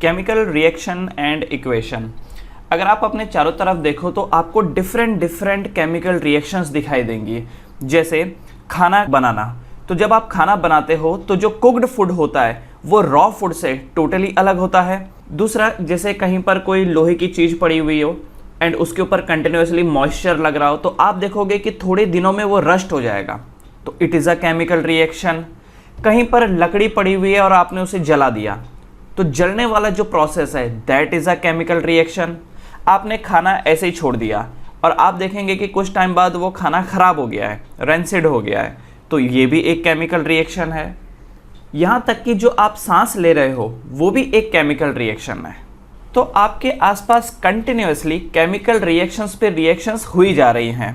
Chemical reaction and equation. अगर आप अपने चारों तरफ देखो तो आपको डिफरेंट केमिकल रिएक्शंस दिखाई देंगी। जैसे खाना बनाना, तो जब आप खाना बनाते हो तो जो कुक्ड फूड होता है वो रॉ फूड से टोटली अलग होता है। दूसरा, जैसे कहीं पर कोई लोहे की चीज़ पड़ी हुई हो एंड उसके ऊपर कंटिन्यूसली मॉइस्चर लग रहा हो तो आप देखोगे कि थोड़े दिनों में वो रस्ट हो जाएगा, तो it is a chemical reaction. कहीं पर लकड़ी पड़ी हुई है और आपने उसे जला दिया, तो जलने वाला जो प्रोसेस है that is a chemical reaction. आपने खाना ऐसे ही छोड़ दिया और आप देखेंगे कि कुछ टाइम बाद वो खाना ख़राब हो गया है, रेंसिड हो गया है, तो ये भी एक केमिकल रिएक्शन है। यहाँ तक कि जो आप सांस ले रहे हो वो भी एक केमिकल रिएक्शन है। तो आपके आसपास कंटिन्यूसली केमिकल रिएक्शंस पे रिएक्शंस हुई जा रही हैं।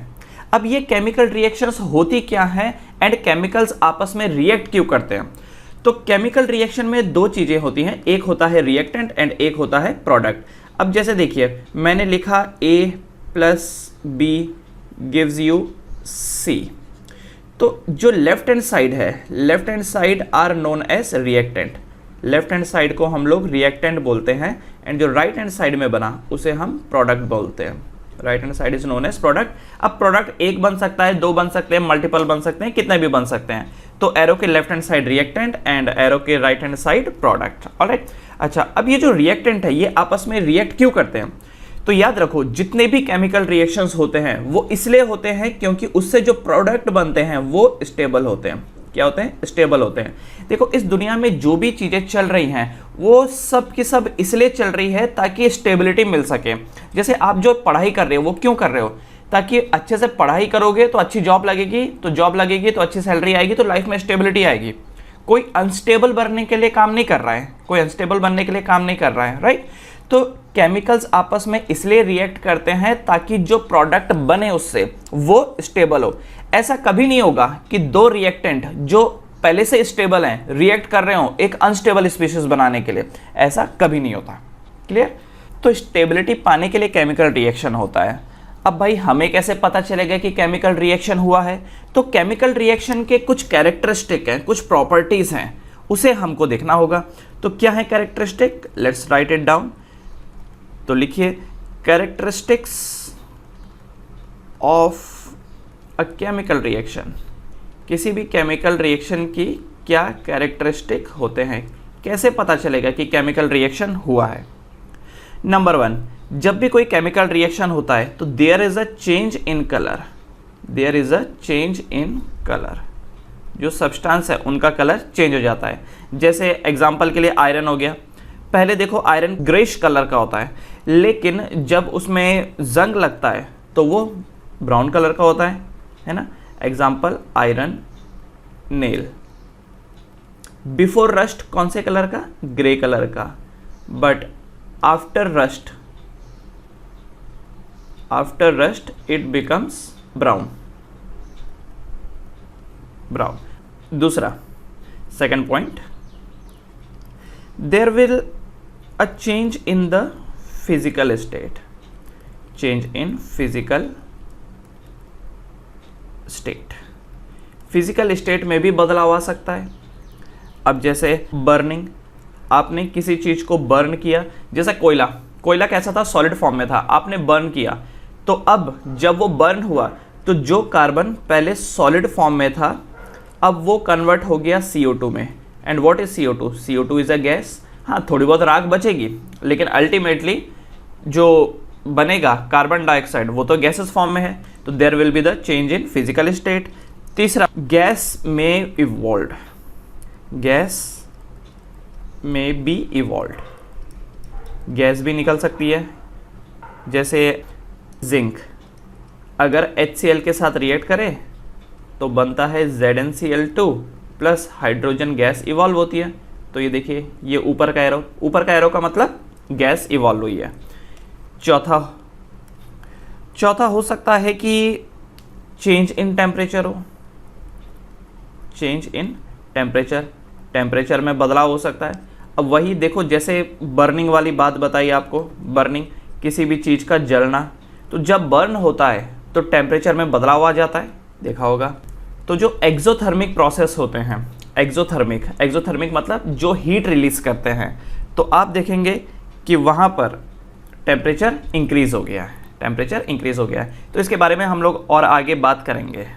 अब ये केमिकल रिएक्शंस होती क्या हैं एंड केमिकल्स आपस में रिएक्ट क्यों करते हैं? तो केमिकल रिएक्शन में दो चीज़ें होती हैं, एक होता है रिएक्टेंट एंड एक होता है प्रोडक्ट। अब जैसे देखिए, मैंने लिखा A + B gives you C, तो जो लेफ्ट हैंड साइड है, left hand side are known as reactant. Left hand side को हम लोग रिएक्टेंट बोलते हैं एंड जो राइट हैंड साइड में बना उसे हम प्रोडक्ट बोलते हैं। Right hand side is known as product. अब प्रोडक्ट एक बन सकता है, दो बन सकते हैं, मल्टीपल बन सकते हैं, कितने भी बन सकते हैं। तो एरो के left hand side reactant and arrow के right hand side product. Alright, अच्छा, अब ये जो रिएक्टेंट है ये आपस में रिएक्ट क्यों करते हैं? तो याद रखो, जितने भी केमिकल रिएक्शंस होते हैं वो इसलिए होते हैं क्योंकि उससे जो प्रोडक्ट बनते हैं वो स्टेबल होते हैं। क्या होते हैं? स्टेबल होते हैं। देखो, इस दुनिया में जो भी चीज़ें चल रही हैं वो सब की सब इसलिए चल रही है ताकि स्टेबिलिटी मिल सके। जैसे आप जो पढ़ाई कर रहे हो वो क्यों कर रहे हो? ताकि अच्छे से पढ़ाई करोगे तो अच्छी जॉब लगेगी, तो जॉब लगेगी तो अच्छी सैलरी आएगी, तो लाइफ में स्टेबिलिटी आएगी। कोई अनस्टेबल बनने के लिए काम नहीं कर रहा है, कोई अनस्टेबल बनने के लिए काम नहीं कर रहा है, राइट? तो केमिकल्स आपस में इसलिए रिएक्ट करते हैं ताकि जो प्रोडक्ट बने उससे वो स्टेबल हो। ऐसा कभी नहीं होगा कि दो रिएक्टेंट जो पहले से स्टेबल हैं रिएक्ट कर रहे हो एक अनस्टेबल स्पीशीज बनाने के लिए, ऐसा कभी नहीं होता। क्लियर? तो स्टेबिलिटी पाने के लिए केमिकल रिएक्शन होता है। अब भाई हमें कैसे पता चलेगा कि केमिकल रिएक्शन हुआ है? तो केमिकल रिएक्शन के कुछ कैरेक्टरिस्टिक हैं, कुछ प्रॉपर्टीज हैं, उसे हमको देखना होगा। तो क्या है characteristic? Let's write it down. तो लिखिए, characteristics of a chemical reaction. किसी भी केमिकल रिएक्शन की क्या कैरेक्टरिस्टिक होते हैं? कैसे पता चलेगा कि केमिकल रिएक्शन हुआ है? नंबर 1, जब भी कोई केमिकल रिएक्शन होता है तो there is a change in colour. There is a change in colour. जो सब्सटेंस है उनका कलर चेंज हो जाता है। जैसे एग्जांपल के लिए आयरन हो गया। पहले देखो, आयरन ग्रेश कलर का होता है, लेकिन जब उसमें जंग लगता है तो वो ब्राउन कलर का होता है ना? Example iron nail. Before rust कौन से कलर का? ग्रे कलर का। But after rust it becomes brown. दूसरा, second point, there will a change in the physical state. Change in physical state. Physical state में भी बदलाव आ सकता है। अब जैसे बर्निंग, आपने किसी चीज को बर्न किया, जैसे कोयला कैसा था? सॉलिड फॉर्म में था, आपने बर्न किया, तो अब जब वो बर्न हुआ तो जो कार्बन पहले सॉलिड फॉर्म में था अब वो कन्वर्ट हो गया CO2 में। And what is CO2? CO2 is a gas. हाँ, थोड़ी बहुत राख बचेगी, लेकिन अल्टीमेटली जो बनेगा कार्बन डाइऑक्साइड वो तो गैसेस फॉर्म में है, तो there will be the change in physical state. तीसरा, गैस में इवॉल्व। गैस में बी इवॉल्व। गैस भी निकल सकती है। जैसे जिंक अगर HCl के साथ रिएक्ट करे तो बनता है ZnCl2 plus hydrogen gas evolve होती है। तो ये देखिए, ये ऊपर का एरो का मतलब गैस इवॉल्व हुई है। चौथा हो सकता है कि चेंज इन टेम्परेचर हो। चेंज इन टेम्परेचर में बदलाव हो सकता है। अब वही देखो, जैसे बर्निंग वाली बात बताई आपको, बर्निंग किसी भी चीज़ का जलना, तो जब बर्न होता है तो टेम्परेचर में बदलाव आ जाता है, देखा होगा। तो जो एक्सोथर्मिक प्रोसेस होते हैं, एक्सोथर्मिक मतलब जो हीट रिलीज करते हैं, तो आप देखेंगे कि वहाँ पर टेम्परेचर इंक्रीज़ हो गया है, टेम्परेचर इंक्रीज़ हो गया है। तो इसके बारे में हम लोग और आगे बात करेंगे।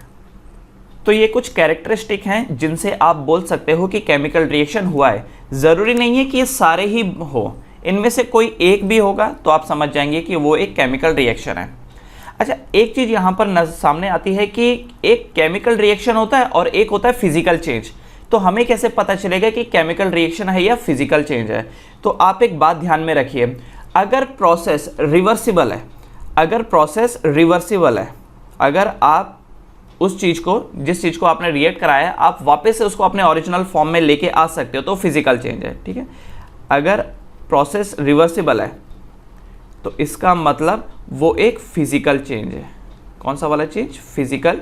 तो ये कुछ कैरेक्टरिस्टिक हैं जिनसे आप बोल सकते हो कि केमिकल रिएक्शन हुआ है। ज़रूरी नहीं है कि ये सारे ही हो, इनमें से कोई एक भी होगा तो आप समझ जाएंगे कि वो एक केमिकल रिएक्शन है। अच्छा, एक चीज़ यहाँ पर सामने आती है कि एक केमिकल रिएक्शन होता है और एक होता है फिजिकल चेंज। तो हमें कैसे पता चलेगा कि केमिकल रिएक्शन है या फिजिकल चेंज है? तो आप एक बात ध्यान में रखिए, अगर प्रोसेस रिवर्सिबल है, अगर प्रोसेस रिवर्सिबल है, अगर आप उस चीज़ को, जिस चीज़ को आपने रिएक्ट कराया है, आप वापस से उसको अपने ओरिजिनल फॉर्म में लेके आ सकते हो, तो फिजिकल चेंज है। ठीक है, अगर प्रोसेस रिवर्सिबल है तो इसका मतलब वो एक फिजिकल चेंज है। कौन सा वाला चेंज? Physical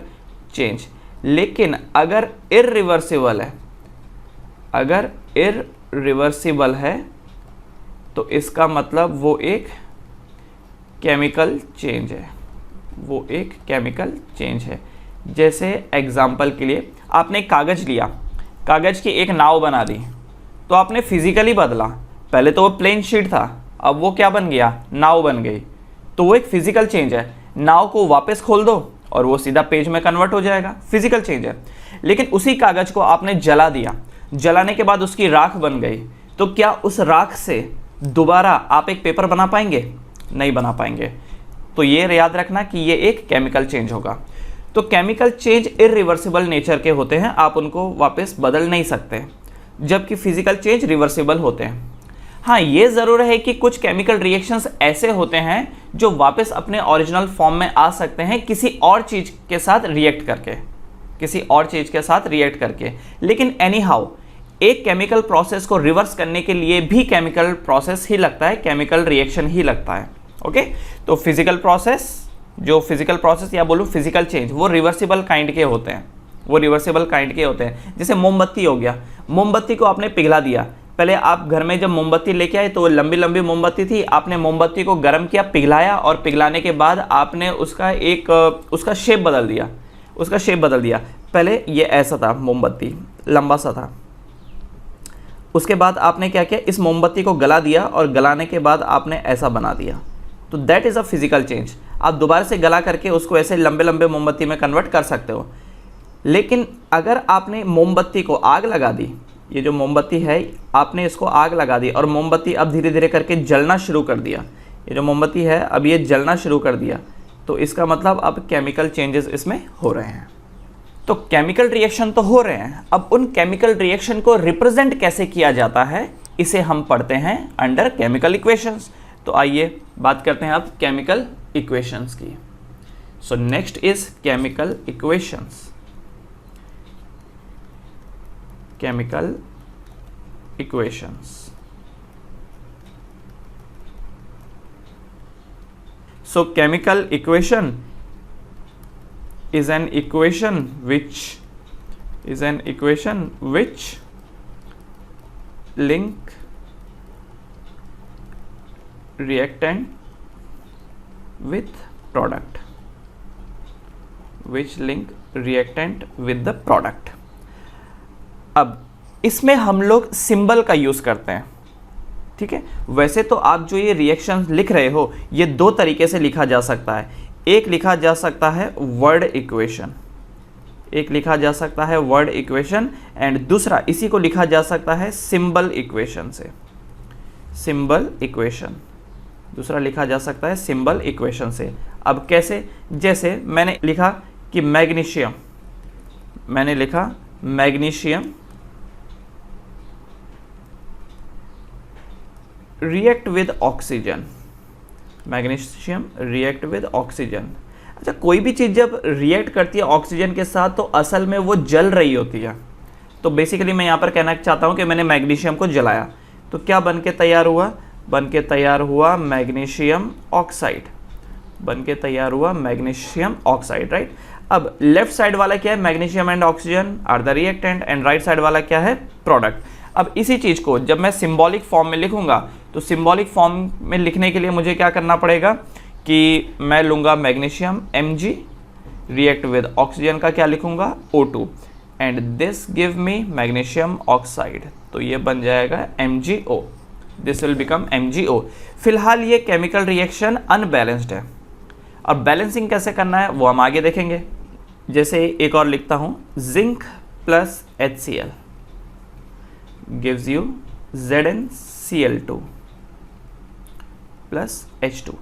change. लेकिन अगर इररिवर्सिबल है, अगर इररिवर्सिबल है तो इसका मतलब वो एक केमिकल चेंज है, वो एक केमिकल चेंज है। जैसे एग्जाम्पल के लिए आपने कागज़ लिया, कागज़ की एक नाव बना दी, तो आपने फिजिकली बदला। पहले तो वो प्लेन शीट था, अब वो क्या बन गया? नाव बन गई। तो वो एक फिजिकल चेंज है। नाव को वापस खोल दो और वो सीधा पेज में कन्वर्ट हो जाएगा, फिजिकल चेंज है। लेकिन उसी कागज़ को आपने जला दिया, जलाने के बाद उसकी राख बन गई, तो क्या उस राख से दोबारा आप एक पेपर बना पाएंगे? नहीं बना पाएंगे। तो ये याद रखना कि ये एक केमिकल चेंज होगा। तो केमिकल चेंज इरिवर्सिबल नेचर के होते हैं, आप उनको वापस बदल नहीं सकते, जबकि फिजिकल चेंज रिवर्सिबल होते हैं। हाँ, ये ज़रूर है कि कुछ केमिकल रिएक्शंस ऐसे होते हैं जो वापस अपने ओरिजिनल फॉर्म में आ सकते हैं किसी और चीज़ के साथ रिएक्ट करके, किसी और चीज़ के साथ रिएक्ट करके। लेकिन एनी हाउ, एक केमिकल प्रोसेस को रिवर्स करने के लिए भी केमिकल प्रोसेस ही लगता है, केमिकल रिएक्शन ही लगता है। ओके, तो फिजिकल प्रोसेस, जो फिजिकल प्रोसेस या बोलूँ फिजिकल चेंज, वो रिवर्सिबल काइंड के होते हैं, वो रिवर्सिबल काइंड के होते हैं। जैसे मोमबत्ती हो गया, मोमबत्ती को आपने पिघला दिया। पहले आप घर में जब मोमबत्ती लेके आए तो लंबी लंबी मोमबत्ती थी, आपने मोमबत्ती को गर्म किया, पिघलाया, और पिघलाने के बाद आपने उसका शेप बदल दिया, उसका शेप बदल दिया। पहले ये ऐसा था, मोमबत्ती लंबा सा था। उसके बाद आपने क्या किया? इस मोमबत्ती को गला दिया और गलाने के बाद आपने ऐसा बना दिया। तो that is a physical change. आप दोबारा से गला करके उसको ऐसे लंबे लंबे मोमबत्ती में कन्वर्ट कर सकते हो। लेकिन अगर आपने मोमबत्ती को आग लगा दी, ये जो मोमबत्ती है आपने इसको आग लगा दी और मोमबत्ती अब धीरे धीरे करके जलना शुरू कर दिया, ये जो मोमबत्ती है अब ये जलना शुरू कर दिया, तो इसका मतलब अब केमिकल चेंजेस इसमें हो रहे हैं। तो केमिकल रिएक्शन तो हो रहे हैं, अब उन केमिकल रिएक्शन को रिप्रेजेंट कैसे किया जाता है, इसे हम पढ़ते हैं अंडर केमिकल इक्वेशंस। तो आइए बात करते हैं अब केमिकल इक्वेशंस की। सो next is chemical equations. chemical equations. So chemical equation is an equation which link reactant with product, which link reactant with the product. अब इसमें हम लोग सिंबल का यूज़ करते हैं, ठीक है। वैसे तो आप जो ये रिएक्शन लिख रहे हो ये दो तरीके से लिखा जा सकता है। एक लिखा जा सकता है वर्ड इक्वेशन, एक लिखा जा सकता है वर्ड इक्वेशन, एंड दूसरा इसी को लिखा जा सकता है सिंबल इक्वेशन से, सिंबल इक्वेशन। दूसरा लिखा जा सकता है सिंबल इक्वेशन से। अब कैसे? जैसे मैंने लिखा कि मैग्नीशियम, मैंने लिखा magnesium react with oxygen, magnesium react with oxygen. अच्छा, कोई भी चीज़ जब रिएक्ट करती है ऑक्सीजन के साथ तो असल में वो जल रही होती है। तो बेसिकली मैं यहाँ पर कहना चाहता हूँ कि मैंने मैग्नीशियम को जलाया तो क्या बन के तैयार हुआ? बन के तैयार हुआ मैग्नीशियम ऑक्साइड, बन के तैयार हुआ मैग्नीशियम ऑक्साइड, राइट। अब लेफ्ट साइड वाला क्या है? Magnesium and oxygen are the reactant, and right side वाला क्या है? प्रोडक्ट। अब इसी चीज़ को जब मैं सिंबॉलिक फॉर्म में लिखूंगा तो सिंबॉलिक फॉर्म में लिखने के लिए मुझे क्या करना पड़ेगा कि मैं लूँगा magnesium Mg react with oxygen का क्या लिखूंगा? O2, and this give me magnesium oxide, तो ये बन जाएगा MgO। This will become MgO। फिलहाल ये केमिकल रिएक्शन अनबैलेंस्ड है, और बैलेंसिंग कैसे करना है वो हम आगे देखेंगे। जैसे एक और लिखता हूँ, zinc plus HCl gives you ZnCl2 plus H2।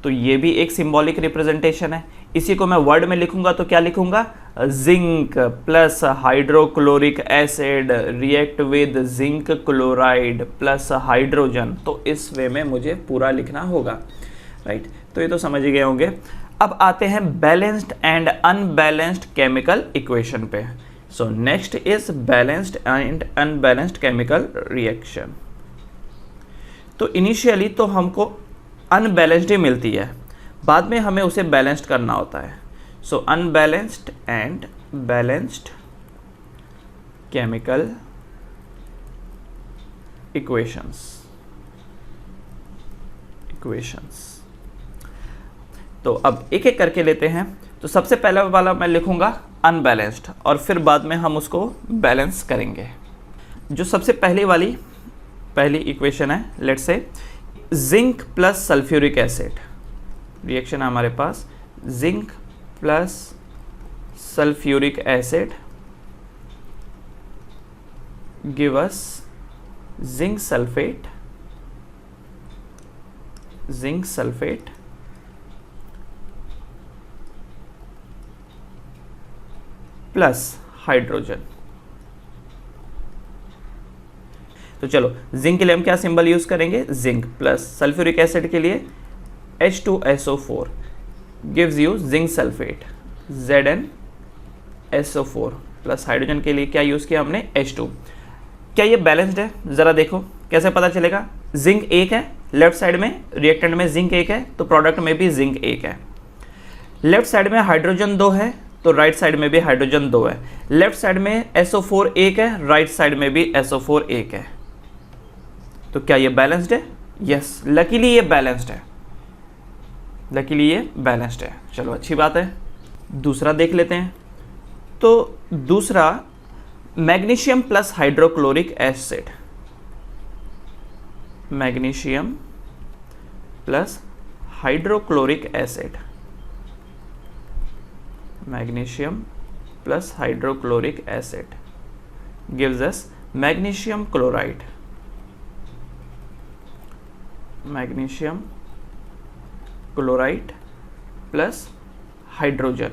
तो ये भी एक सिंबॉलिक रिप्रेजेंटेशन है। इसी को मैं वर्ड में लिखूंगा तो क्या लिखूंगा, zinc plus hydrochloric acid react with zinc chloride plus hydrogen. तो इस वे में मुझे पूरा लिखना होगा, राइट। तो ये तो समझ ही गए होंगे। अब आते हैं balanced and unbalanced chemical equation पे। So next is balanced and unbalanced chemical reaction. तो इनिशियली तो हमको अनबैलेंस्ड ही मिलती है, बाद में हमें उसे बैलेंस्ड करना होता है। So unbalanced and balanced chemical equations. तो अब एक एक करके लेते हैं। तो सबसे पहला वाला मैं लिखूंगा अनबैलेंस्ड, और फिर बाद में हम उसको बैलेंस करेंगे। जो सबसे पहली इक्वेशन है, let's say zinc plus sulphuric acid. Reaction है हमारे पास zinc plus sulphuric acid give us zinc sulphate plus hydrogen. तो चलो, जिंक के लिए हम क्या सिंबल यूज करेंगे, जिंक प्लस सल्फ्यूरिक एसिड के लिए H2SO4 gives you zinc sulphate ZnSO4 plus hydrogen के लिए क्या यूज किया हमने, H2। क्या ये बैलेंस्ड है, जरा देखो कैसे पता चलेगा। जिंक एक है, लेफ्ट साइड में रिएक्टेंट में जिंक एक है, तो प्रोडक्ट में भी जिंक एक है। लेफ्ट साइड में हाइड्रोजन 2 है, तो राइट साइड में भी हाइड्रोजन 2 है। लेफ्ट साइड में SO4 एक है, राइट साइड में भी SO4 एक है। तो क्या ये बैलेंस्ड है, यस, लकीली ये बैलेंस्ड है। चलो अच्छी बात है। दूसरा देख लेते हैं। तो दूसरा magnesium plus hydrochloric acid, magnesium plus hydrochloric acid, magnesium plus hydrochloric acid gives us magnesium chloride, magnesium chloride plus hydrogen.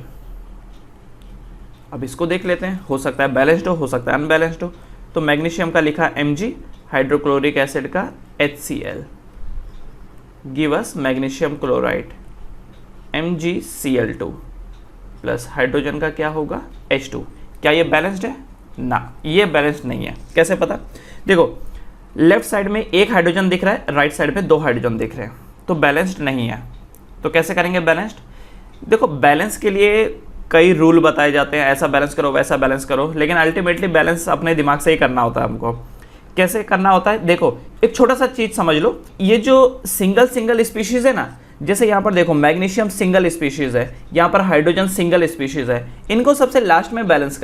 अब इसको देख लेते हैं, हो सकता है बैलेंस्ड हो सकता है अनबैलेंस्ड हो। तो मैग्नीशियम का लिखा Mg, हाइड्रोक्लोरिक एसिड का HCl give us magnesium chloride MgCl2 plus hydrogen का क्या होगा, H2। क्या ये बैलेंस्ड है, ना, ये बैलेंस्ड नहीं है। कैसे पता, देखो लेफ्ट साइड में एक हाइड्रोजन दिख रहा है, राइट साइड में 2 हाइड्रोजन दिख रहे हैं, तो बैलेंस्ड नहीं है। तो कैसे करेंगे बैलेंस्ड, देखो बैलेंस के लिए कई रूल बताए जाते हैं, ऐसा बैलेंस करो वैसा बैलेंस करो, लेकिन अल्टीमेटली बैलेंस अपने दिमाग से ही करना होता है हमको। कैसे करना होता है, देखो एक छोटा सा चीज समझ लो, ये जो सिंगल स्पीशीज है ना, जैसे यहाँ पर देखो मैग्नीशियम सिंगल स्पीशीज है, यहाँ पर हाइड्रोजन सिंगल स्पीशीज है, इनको सबसे लास्ट में बैलेंस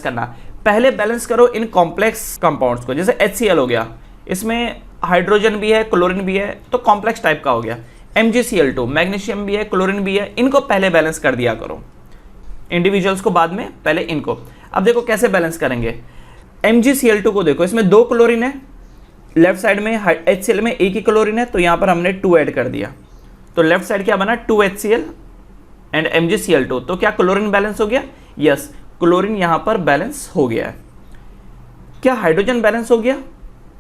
करना, पहले बैलेंस करो इन कॉम्प्लेक्स कंपाउंड्स को। जैसे HCl हो गया, इसमें हाइड्रोजन भी है क्लोरीन भी है, तो कॉम्प्लेक्स टाइप का हो गया। MgCl2 मैग्नीशियम भी है क्लोरीन भी है, इनको पहले बैलेंस कर दिया करो, इंडिविजुअल्स को बाद में, पहले इनको। अब देखो कैसे बैलेंस करेंगे। MgCl2 को देखो, इसमें 2 क्लोरीन है, लेफ्ट साइड में HCl में एक ही क्लोरीन है, तो यहां पर हमने 2 ऐड कर दिया, तो लेफ्ट साइड क्या बना 2HCl एंड MgCl2। तो क्या क्लोरीन बैलेंस हो गया, यस, क्लोरीन यहां पर बैलेंस हो गया है। क्या हाइड्रोजन बैलेंस हो गया,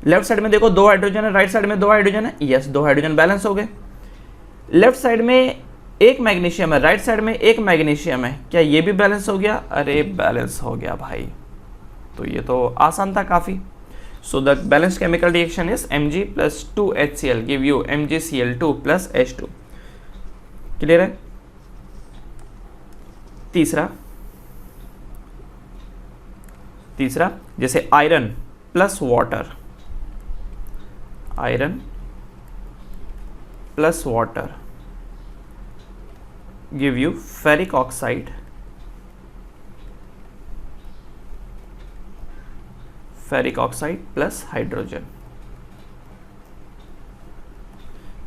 लेफ्ट साइड में देखो 2 हाइड्रोजन है, राइट साइड में 2 हाइड्रोजन है, यस 2 हाइड्रोजन बैलेंस हो गए। लेफ्ट साइड में एक मैग्नीशियम है, राइट साइड में एक मैग्नीशियम है, क्या ये भी बैलेंस हो गया, अरे बैलेंस हो गया भाई। तो ये तो आसान था काफी। So the balanced chemical reaction is Mg plus 2HCl give you MgCl2 plus H2। Clear है। तीसरा जैसे iron plus water, iron plus water give you ferric oxide ferric oxide plus hydrogen,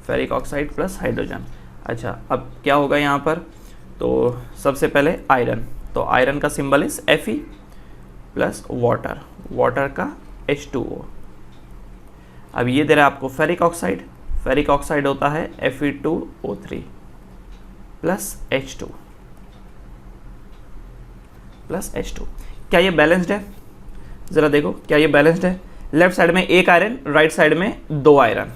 ferric oxide plus hydrogen. अच्छा, अब क्या होगा यहाँ पर, तो सबसे पहले आयरन, तो आयरन का symbol is Fe plus water, water का H2O। अब ये दे रहा है आपको फेरिक ऑक्साइड, फेरिक ऑक्साइड होता है Fe2O3 plus H2 plus H2। क्या ये बैलेंस्ड है? ज़रा देखो, क्या ये बैलेंस्ड है? लेफ्ट साइड में एक आयरन, राइट साइड में दो आयरन,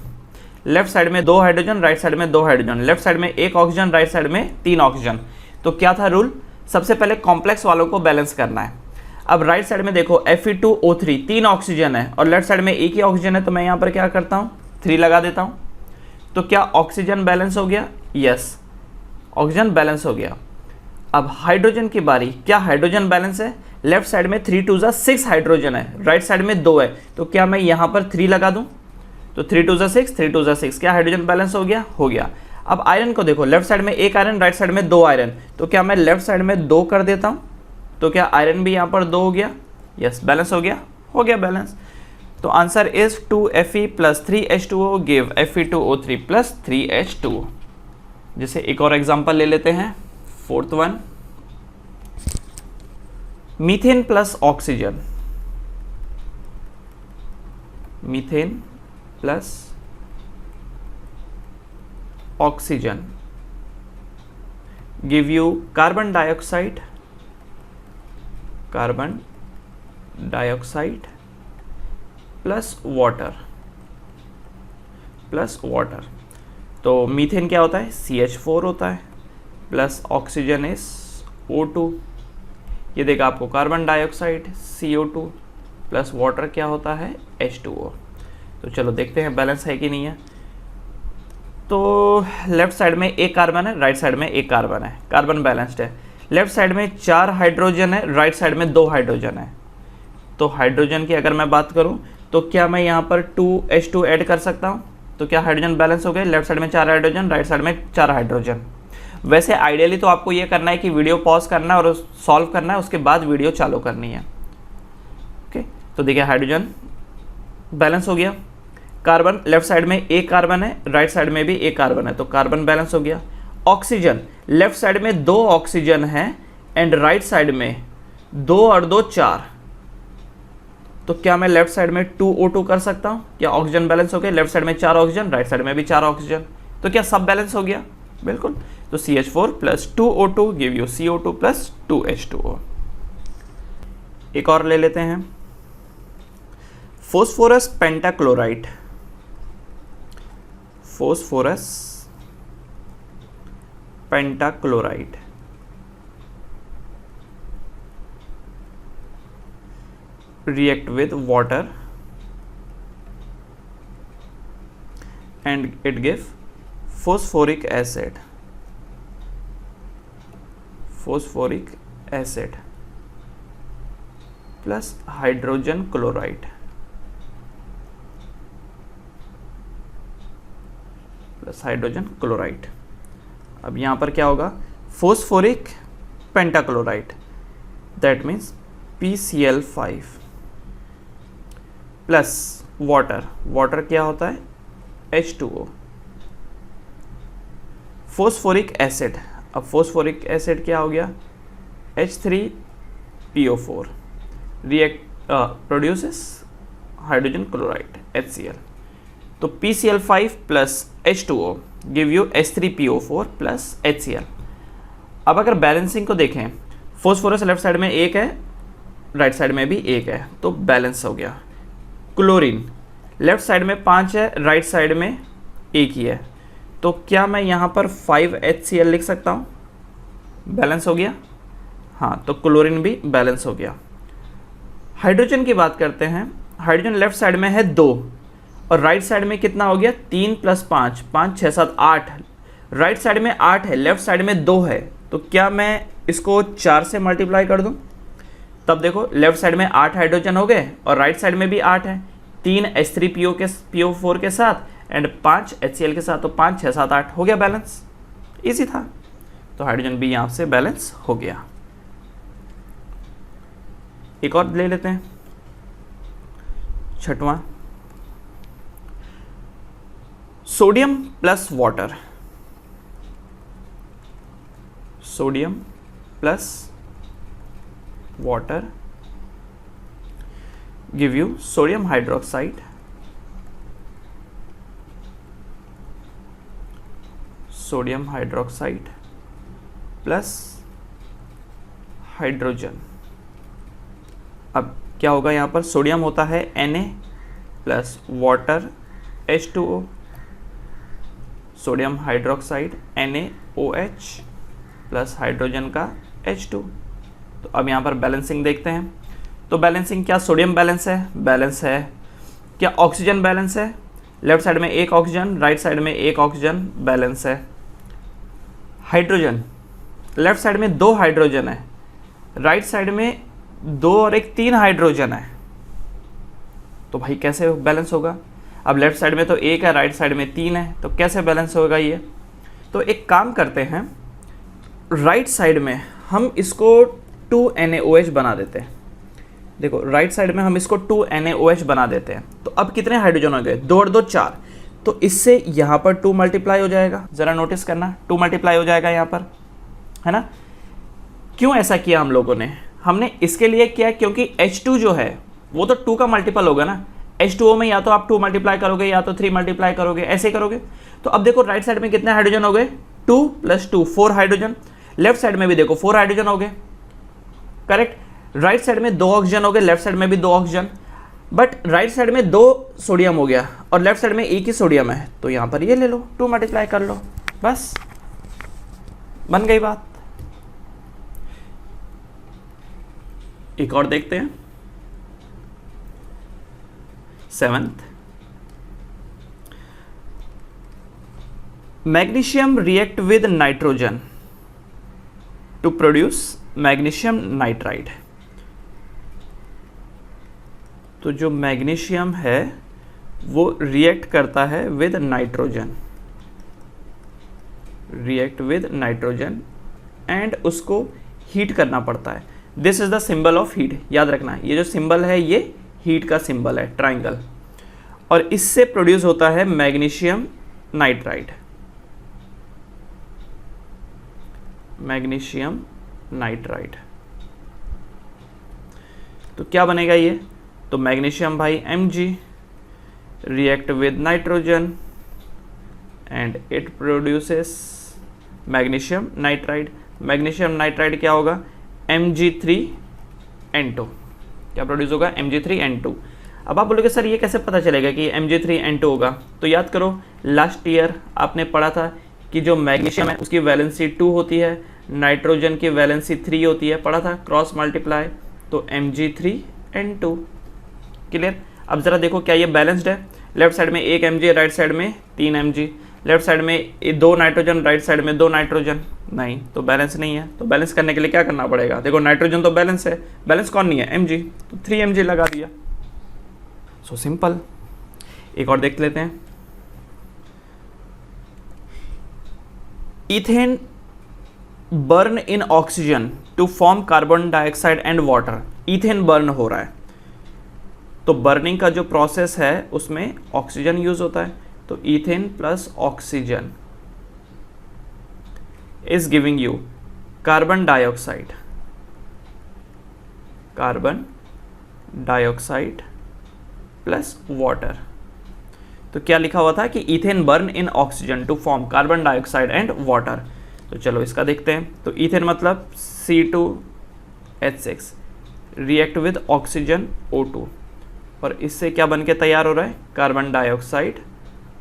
लेफ्ट साइड में दो हाइड्रोजन, राइट साइड में दो हाइड्रोजन, लेफ्ट साइड में एक ऑक्सीजन, राइट साइड में तीन ऑक्सीजन। तो क्या था रूल? सबसे पहले कॉम्प्लेक्स वालों को बैलेंस करना है। अब राइट साइड में देखो Fe2O3 तीन ऑक्सीजन है और लेफ्ट साइड में एक ही ऑक्सीजन है, तो मैं यहाँ पर क्या करता हूँ, 3 लगा देता हूँ। तो क्या ऑक्सीजन बैलेंस हो गया? यस, ऑक्सीजन बैलेंस हो गया। अब हाइड्रोजन की बारी, क्या हाइड्रोजन बैलेंस है? लेफ्ट साइड में 3 2 6 हाइड्रोजन है, राइट साइड में 2 है, तो क्या मैं यहाँ पर 3 लगा दूँ? तो 3 2 6, 3 2 6, क्या हाइड्रोजन बैलेंस हो गया? हो गया। अब आयरन को देखो, लेफ्ट साइड में एक आयरन, राइट साइड में 2 आयरन, तो क्या मैं लेफ्ट साइड में 2 कर देता हूँ? तो क्या आयरन भी यहाँ पर 2 हो गया? यस, बैलेंस हो गया, हो गया बैलेंस। तो answer is 2Fe plus 3H2O give Fe2O3 plus 3H2O। जैसे एक और एग्जांपल ले लेते हैं, 4th one, methane plus oxygen, methane plus oxygen give you carbon dioxide, carbon dioxide plus water, plus water. तो मीथेन क्या होता है? CH4 होता है, प्लस ऑक्सीजन इज O2। ये देगा आपको carbon dioxide CO2 plus water क्या होता है? H2O। तो चलो देखते हैं बैलेंस है कि नहीं है। तो लेफ्ट साइड में एक कार्बन है, राइट साइड में एक कार्बन है, कार्बन बैलेंस्ड है। लेफ्ट साइड में 4 हाइड्रोजन है, राइट साइड में 2 हाइड्रोजन है। तो हाइड्रोजन की अगर मैं बात करूं तो क्या मैं यहाँ पर 2H2 ऐड कर सकता हूँ? तो क्या हाइड्रोजन बैलेंस हो गए? लेफ्ट साइड में 4 हाइड्रोजन, राइट साइड में 4 हाइड्रोजन। वैसे आइडियली तो आपको ये करना है कि वीडियो पॉज करना है और सॉल्व करना है, उसके बाद वीडियो चालू करनी है। ओके, तो देखिए हाइड्रोजन बैलेंस हो गया। कार्बन, लेफ्ट साइड में एक कार्बन है, राइट साइड में भी एक कार्बन है, तो कार्बन बैलेंस हो गया। ऑक्सीजन, लेफ्ट साइड में 2 ऑक्सीजन है एंड राइट साइड में 2 और 2 4, तो क्या मैं लेफ्ट साइड में 2O2 कर सकता हूँ? क्या ऑक्सीजन बैलेंस हो गया? लेफ्ट साइड में 4 ऑक्सीजन, राइट साइड में भी 4 ऑक्सीजन, तो क्या सब बैलेंस हो गया? बिल्कुल। तो CH4 plus 2O2 give you CO2 plus 2H2O। एक और ले लेते हैं, phosphorus pentachloride, phosphorus pentachloride react with water and it give phosphoric acid, phosphoric acid plus hydrogen chloride plus hydrogen chloride। अब यहाँ पर क्या होगा? Phosphoric pentachloride, that means PCl5 plus water, water क्या होता है? H2O। फोस्फोरिक एसिड, अब phosphoric acid क्या हो गया? H3PO4 react produces hydrogen chloride HCl। तो PCl5 plus H2O give you H3PO4 plus HCl। अब अगर बैलेंसिंग को देखें, फोस्फोरस लेफ्ट साइड में एक है, राइट साइड में भी एक है, तो बैलेंस हो गया। क्लोरीन लेफ्ट साइड में 5 है, राइट साइड में एक ही है, तो क्या मैं यहाँ पर 5HCl लिख सकता हूँ? बैलेंस हो गया। हाँ, तो क्लोरीन भी बैलेंस हो गया। हाइड्रोजन की बात करते हैं, हाइड्रोजन लेफ्ट साइड में है 2 और राइट साइड में कितना हो गया? 3 प्लस 5, 5 6 7 8, राइट साइड में 8 है, लेफ्ट साइड में 2 है, तो क्या मैं इसको 4 से मल्टीप्लाई कर दूं? तब देखो लेफ्ट साइड में 8 हाइड्रोजन हो गए और राइट साइड में भी 8 है, 3 H3PO4 के साथ एंड 5 HCl के साथ, तो 5 6 7 8 हो गया बैलेंस। इजी था, तो हाइड्रोजन भी यहाँ से बैलेंस हो गया। एक और ले लेते हैं, छठवां, sodium plus water, sodium plus water give you sodium hydroxide, sodium hydroxide plus hydrogen. अब क्या होगा, यहाँ पर सोडियम होता है Na plus water H2O, sodium hydroxide NaOH plus hydrogen का H2। तो अब यहाँ पर बैलेंसिंग देखते हैं। तो बैलेंसिंग, क्या सोडियम बैलेंस है? बैलेंस है। क्या ऑक्सीजन बैलेंस है? लेफ्ट साइड में एक ऑक्सीजन, राइट साइड में एक ऑक्सीजन, बैलेंस है। हाइड्रोजन, लेफ्ट साइड में 2 हाइड्रोजन है, राइट साइड में 2 और 1 3 हाइड्रोजन है। तो भाई कैसे बैलेंस होगा? अब लेफ्ट साइड में तो 1 है, राइट साइड में 3 है, तो कैसे बैलेंस होगा ये? तो एक काम करते हैं, राइट साइड में हम इसको 2NaOH बना देते हैं। देखो राइट साइड में हम इसको 2NaOH बना देते हैं। तो अब कितने हाइड्रोजन हो गए? 2 और 2 4। तो इससे यहाँ पर 2 मल्टीप्लाई हो जाएगा, ज़रा नोटिस करना, 2 मल्टीप्लाई हो जाएगा यहाँ पर, है ना। क्यों ऐसा किया हम लोगों ने? हमने इसके लिए किया क्योंकि H2 जो है वो तो 2 का मल्टीपल होगा ना। H2O में या तो आप 2 मल्टीप्लाई करोगे या तो 3 मल्टीप्लाई करोगे, ऐसे करोगे। तो अब देखो राइट साइड में कितने हाइड्रोजन हो गए? 2 + 2 4 हाइड्रोजन। लेफ्ट साइड में भी देखो 4 हाइड्रोजन हो गए, करेक्ट। राइट साइड में 2 ऑक्सीजन हो गए, लेफ्ट साइड में भी 2 ऑक्सीजन। बट राइट साइड में 2 सोडियम हो गया और लेफ्ट साइड में 1 ही सोडियम है, तो यहाँ पर ये ले लो, 2 मल्टीप्लाई कर लो, बस बन गई बात। एक और देखते हैं, 7th, magnesium react with nitrogen to produce magnesium nitride. तो जो मैग्नीशियम है वो रिएक्ट करता है with nitrogen, react with nitrogen and उसको हीट करना पड़ता है। This is the symbol of heat, याद रखना ये जो सिंबल है ये हीट का सिंबल है, ट्राइंगल। और इससे प्रोड्यूस होता है मैग्नीशियम नाइट्राइड, मैग्नीशियम नाइट्राइड। तो क्या बनेगा ये? तो मैग्नीशियम भाई Mg react with nitrogen and it produces magnesium nitride. Magnesium nitride क्या होगा? Mg3N2। क्या प्रोड्यूस होगा? Mg3N2। अब आप बोलोगे सर ये कैसे पता चलेगा कि Mg3N2 होगा? तो याद करो लास्ट ईयर आपने पढ़ा था कि जो मैग्नीशियम है उसकी वैलेंसी 2 होती है, नाइट्रोजन की वैलेंसी 3 होती है, पढ़ा था, क्रॉस मल्टीप्लाई, तो Mg3N2। क्लियर? अब ज़रा देखो क्या ये बैलेंस्ड है? लेफ्ट साइड में 1 Mg, राइट साइड में 3 Mg, लेफ्ट साइड में 2 नाइट्रोजन, राइट साइड में 2 नाइट्रोजन, नहीं, तो बैलेंस नहीं है। तो बैलेंस करने के लिए क्या करना पड़ेगा? देखो नाइट्रोजन तो बैलेंस है, बैलेंस कौन नहीं है? Mg, तो 3 Mg लगा दिया। So simple. एक और देख लेते हैं, ethane burn in oxygen to form carbon dioxide and water. Ethane burn हो रहा है, तो बर्निंग का जो प्रोसेस है उसमें ऑक्सीजन यूज होता है, तो ethane plus oxygen is giving you carbon dioxide, carbon dioxide plus water. तो क्या लिखा हुआ था कि ethane burn in oxygen to form carbon dioxide and water. तो चलो इसका देखते हैं। तो इथेन मतलब C2H6 react with oxygen O2 और इससे क्या बन के तैयार हो रहा है? Carbon dioxide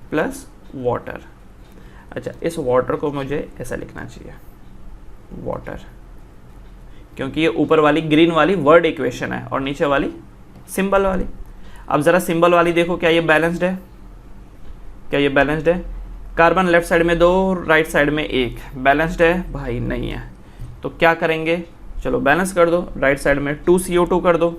plus water. अच्छा, इस वाटर को मुझे ऐसा लिखना चाहिए, वाटर, क्योंकि ये ऊपर वाली ग्रीन वाली वर्ड इक्वेशन है और नीचे वाली सिंबल वाली। अब ज़रा सिंबल वाली देखो, क्या ये बैलेंस्ड है? क्या ये बैलेंस्ड है? कार्बन लेफ्ट साइड में 2, राइट साइड में 1, बैलेंस्ड है? भाई नहीं है। तो क्या करेंगे? चलो बैलेंस कर दो, राइट साइड में 2CO2 कर दो।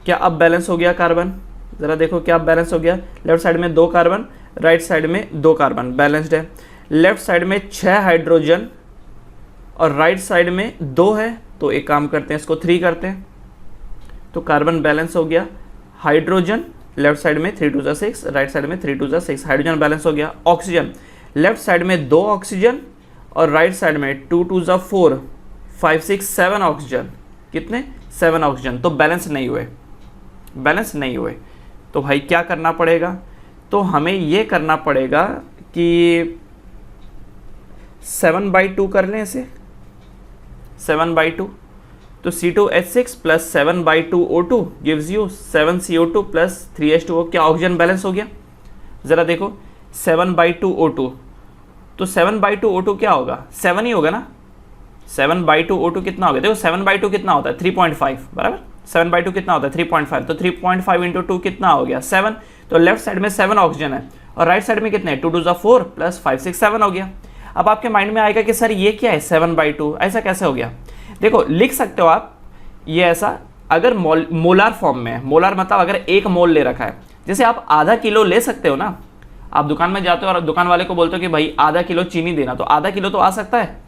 क्या अब बैलेंस हो गया कार्बन? ज़रा देखो क्या बैलेंस हो गया? लेफ्ट साइड में 2 कार्बन, राइट साइड में 2 कार्बन, बैलेंस्ड है। लेफ्ट साइड में 6 हाइड्रोजन और राइट साइड में 2 है, तो एक काम करते हैं इसको 3 करते हैं, तो कार्बन बैलेंस हो गया, हाइड्रोजन लेफ्ट साइड में 3 2 6, राइट साइड में 3 2 6, हाइड्रोजन बैलेंस हो गया। ऑक्सीजन लेफ्ट साइड में 2 ऑक्सीजन और राइट साइड में 2 2 4, 5 6 7 ऑक्सीजन, कितने 7 ऑक्सीजन, तो बैलेंस नहीं हुए, बैलेंस नहीं हुए। तो भाई क्या करना पड़ेगा, तो हमें ये करना पड़ेगा कि 7/2 कर लें इसे, 7/2, तो C2H6 plus 7/2 O2 gives you 7 CO2 plus 3H2O। क्या ऑक्सीजन बैलेंस हो गया, ज़रा देखो 7/2 O2, तो 7/2 O2 क्या होगा, 7 ही होगा ना। 7/2 O2 कितना हो गया, देखो 7/2 कितना होता है 3.5 बराबर, 7/2 कितना होता है 3.5, तो 3.5 इंटू 2 कितना हो गया 7, तो लेफ्ट साइड में 7 ऑक्सीजन है और राइट साइड में कितने 2 2 4 प्लस 5 6 7 हो गया। अब आपके माइंड में आएगा कि सर ये क्या है 7/2, ऐसा कैसे हो गया। देखो लिख सकते हो आप ये ऐसा, अगर मोलार फॉर्म में है, मोलार मतलब अगर 1 मोल ले रखा है, जैसे आप आधा किलो ले सकते हो ना, आप दुकान में जाते हो और दुकान वाले को बोलते हो कि भाई आधा किलो चीनी देना, तो आधा किलो तो आ सकता है,